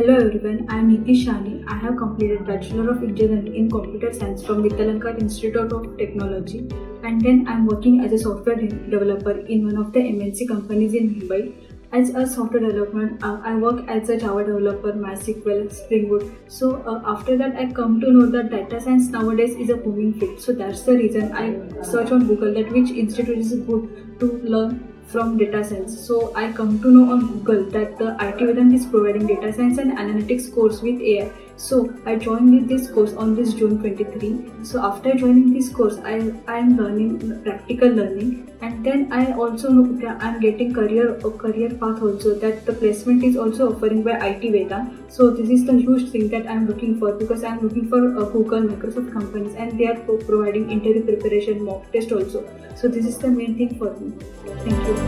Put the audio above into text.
Hello everyone, I am Niti Shahane. I have completed Bachelor of Itvedant in Computer Science from Itvedant Institute of Technology, and then I am working as a software developer in one of the MNC companies in Mumbai. As a software developer, I work as a Java developer, MySQL, Spring Boot. After that, I come to know that data science nowadays is a booming field. So that's the reason I search on Google that which institute is good to learn from data science. So I come to know on Google that the I.T.VEDANT is providing data science and analytics course with AI. So I joined this course on this June 23. So after joining this course, I am learning practical learning, and then I also know that I am getting career path also, that the placement is also offering by I.T.VEDANT. So this is the huge thing that I am looking for, because I am looking for Google, Microsoft companies, and they are providing interview preparation, mock test also. So this is the main thing for me. Thank you.